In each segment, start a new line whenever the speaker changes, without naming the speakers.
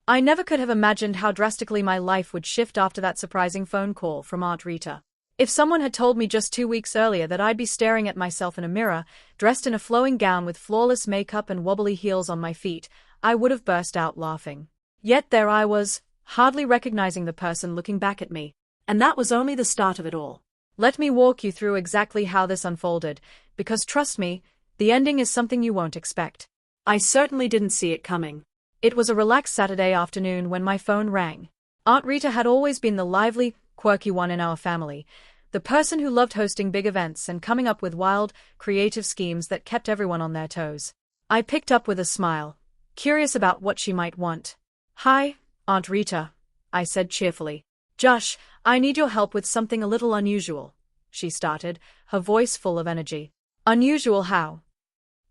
I never could have imagined how drastically my life would shift after that surprising phone call from Aunt Rita. If someone had told me just 2 weeks earlier that I'd be staring at myself in a mirror, dressed in a flowing gown with flawless makeup and wobbly heels on my feet, I would have burst out laughing. Yet there I was, hardly recognizing the person looking back at me. And that was only the start of it all. Let me walk you through exactly how this unfolded, because trust me, the ending is something you won't expect. I certainly didn't see it coming. It was a relaxed Saturday afternoon when my phone rang. Aunt Rita had always been the lively, quirky one in our family, the person who loved hosting big events and coming up with wild, creative schemes that kept everyone on their toes. I picked up with a smile, curious about what she might want. "Hi, Aunt Rita," I said cheerfully. "Josh, I need your help with something a little unusual," she started, her voice full of energy. "Unusual how?"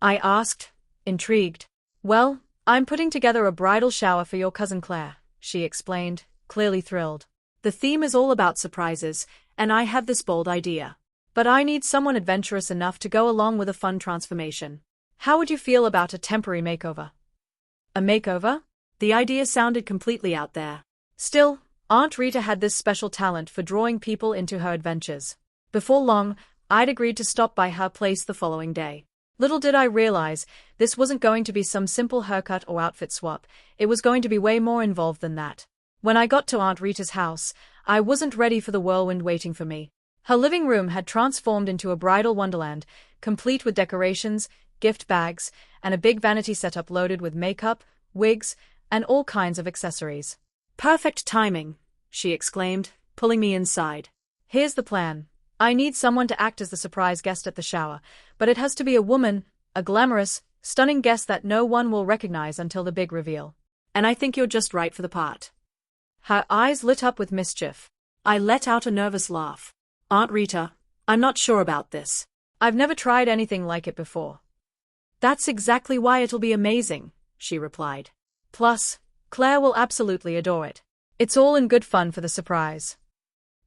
I asked, intrigued. "Well, I'm putting together a bridal shower for your cousin Claire," she explained, clearly thrilled. "The theme is all about surprises, and I have this bold idea. But I need someone adventurous enough to go along with a fun transformation. How would you feel about a temporary makeover?" A makeover? The idea sounded completely out there. Still, Aunt Rita had this special talent for drawing people into her adventures. Before long, I'd agreed to stop by her place the following day. Little did I realize, this wasn't going to be some simple haircut or outfit swap, it was going to be way more involved than that. When I got to Aunt Rita's house, I wasn't ready for the whirlwind waiting for me. Her living room had transformed into a bridal wonderland, complete with decorations, gift bags, and a big vanity setup loaded with makeup, wigs, and all kinds of accessories. "Perfect timing," she exclaimed, pulling me inside. "Here's the plan. I need someone to act as the surprise guest at the shower, but it has to be a woman, a glamorous, stunning guest that no one will recognize until the big reveal. And I think you're just right for the part." Her eyes lit up with mischief. I let out a nervous laugh. "Aunt Rita, I'm not sure about this. I've never tried anything like it before." "That's exactly why it'll be amazing," she replied. "Plus, Claire will absolutely adore it. It's all in good fun for the surprise."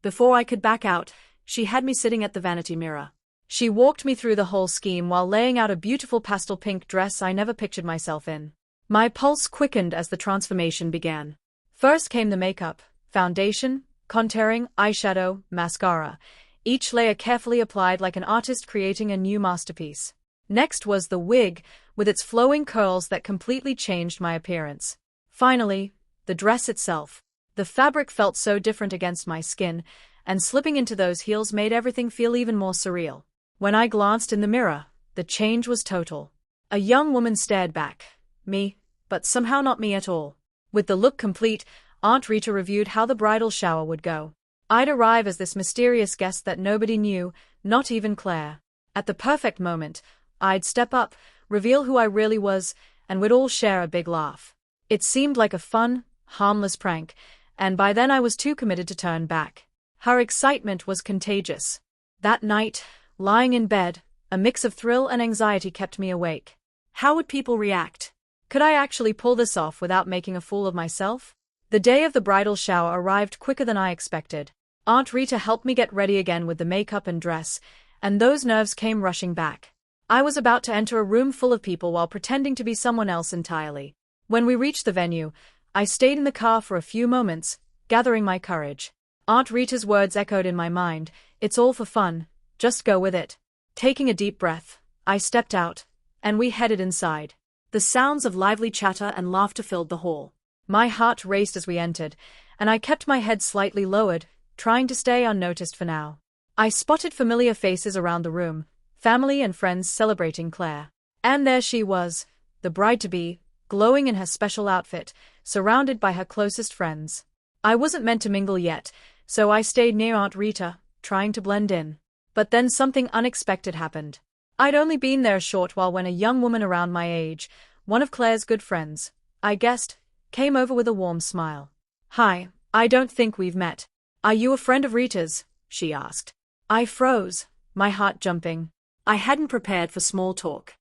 Before I could back out, she had me sitting at the vanity mirror. She walked me through the whole scheme while laying out a beautiful pastel pink dress I never pictured myself in. My pulse quickened as the transformation began. First came the makeup, foundation, contouring, eyeshadow, mascara, each layer carefully applied like an artist creating a new masterpiece. Next was the wig, with its flowing curls that completely changed my appearance. Finally, the dress itself. The fabric felt so different against my skin, and slipping into those heels made everything feel even more surreal. When I glanced in the mirror, the change was total. A young woman stared back. Me, but somehow not me at all. With the look complete, Aunt Rita reviewed how the bridal shower would go. I'd arrive as this mysterious guest that nobody knew, not even Claire. At the perfect moment, I'd step up, reveal who I really was, and we'd all share a big laugh. It seemed like a fun, harmless prank, and by then I was too committed to turn back. Her excitement was contagious. That night, lying in bed, a mix of thrill and anxiety kept me awake. How would people react? Could I actually pull this off without making a fool of myself? The day of the bridal shower arrived quicker than I expected. Aunt Rita helped me get ready again with the makeup and dress, and those nerves came rushing back. I was about to enter a room full of people while pretending to be someone else entirely. When we reached the venue, I stayed in the car for a few moments, gathering my courage. Aunt Rita's words echoed in my mind, "It's all for fun, just go with it." Taking a deep breath, I stepped out, and we headed inside. The sounds of lively chatter and laughter filled the hall. My heart raced as we entered, and I kept my head slightly lowered, trying to stay unnoticed for now. I spotted familiar faces around the room, family and friends celebrating Claire. And there she was, the bride-to-be, glowing in her special outfit, surrounded by her closest friends. I wasn't meant to mingle yet, so I stayed near Aunt Rita, trying to blend in. But then something unexpected happened. I'd only been there a short while when a young woman around my age, one of Claire's good friends, I guessed, came over with a warm smile. "Hi, I don't think we've met. Are you a friend of Rita's?" she asked. I froze, my heart jumping. I hadn't prepared for small talk.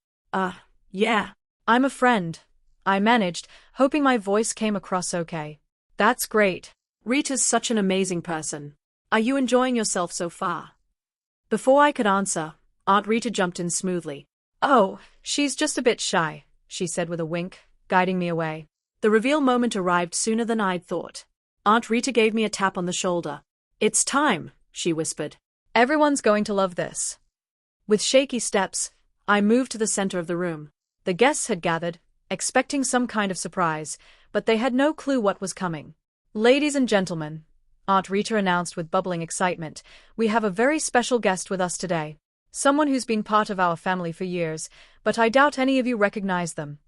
Yeah, I'm a friend," I managed, hoping my voice came across okay. "That's great. Rita's such an amazing person. Are you enjoying yourself so far?" Before I could answer, Aunt Rita jumped in smoothly. "Oh, she's just a bit shy," she said with a wink, guiding me away. The reveal moment arrived sooner than I'd thought. Aunt Rita gave me a tap on the shoulder. "It's time," she whispered. "Everyone's going to love this." With shaky steps, I moved to the center of the room. The guests had gathered, expecting some kind of surprise, but they had no clue what was coming. "Ladies and gentlemen," Aunt Rita announced with bubbling excitement, "we have a very special guest with us today. Someone who's been part of our family for years, but I doubt any of you recognize them."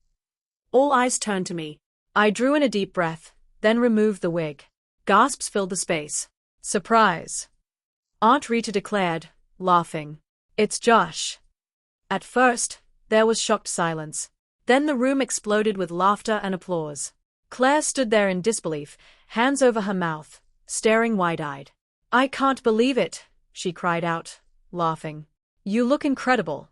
All eyes turned to me. I drew in a deep breath, then removed the wig. Gasps filled the space. "Surprise!" Aunt Rita declared, laughing. "It's Josh." At first, there was shocked silence. Then the room exploded with laughter and applause. Claire stood there in disbelief, hands over her mouth, staring wide-eyed. "I can't believe it," she cried out, laughing. "You look incredible."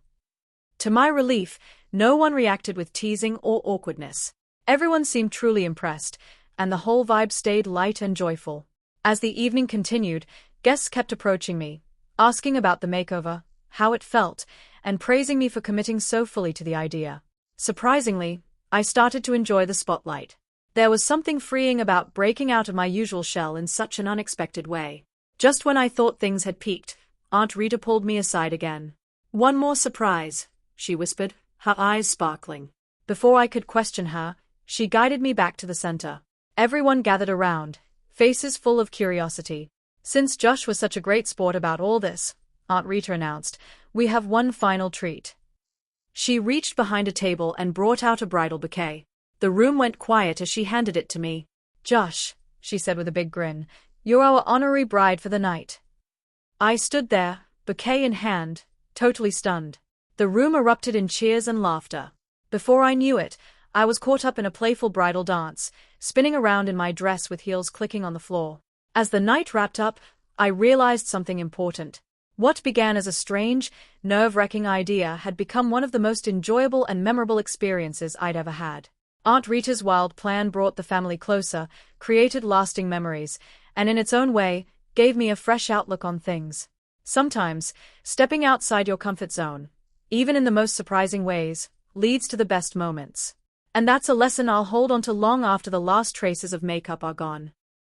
To my relief, no one reacted with teasing or awkwardness. Everyone seemed truly impressed, and the whole vibe stayed light and joyful. As the evening continued, guests kept approaching me, asking about the makeover, how it felt, and praising me for committing so fully to the idea. Surprisingly, I started to enjoy the spotlight. There was something freeing about breaking out of my usual shell in such an unexpected way. Just when I thought things had peaked, Aunt Rita pulled me aside again. "One more surprise," she whispered, her eyes sparkling. Before I could question her, she guided me back to the center. Everyone gathered around, faces full of curiosity. "Since Josh was such a great sport about all this," Aunt Rita announced, "we have one final treat." She reached behind a table and brought out a bridal bouquet. The room went quiet as she handed it to me. "Josh," she said with a big grin, "you're our honorary bride for the night." I stood there, bouquet in hand, totally stunned. The room erupted in cheers and laughter. Before I knew it, I was caught up in a playful bridal dance, spinning around in my dress with heels clicking on the floor. As the night wrapped up, I realized something important. What began as a strange, nerve-wracking idea had become one of the most enjoyable and memorable experiences I'd ever had. Aunt Rita's wild plan brought the family closer, created lasting memories, and in its own way, gave me a fresh outlook on things. Sometimes, stepping outside your comfort zone, even in the most surprising ways, leads to the best moments. And that's a lesson I'll hold on to long after the last traces of makeup are gone.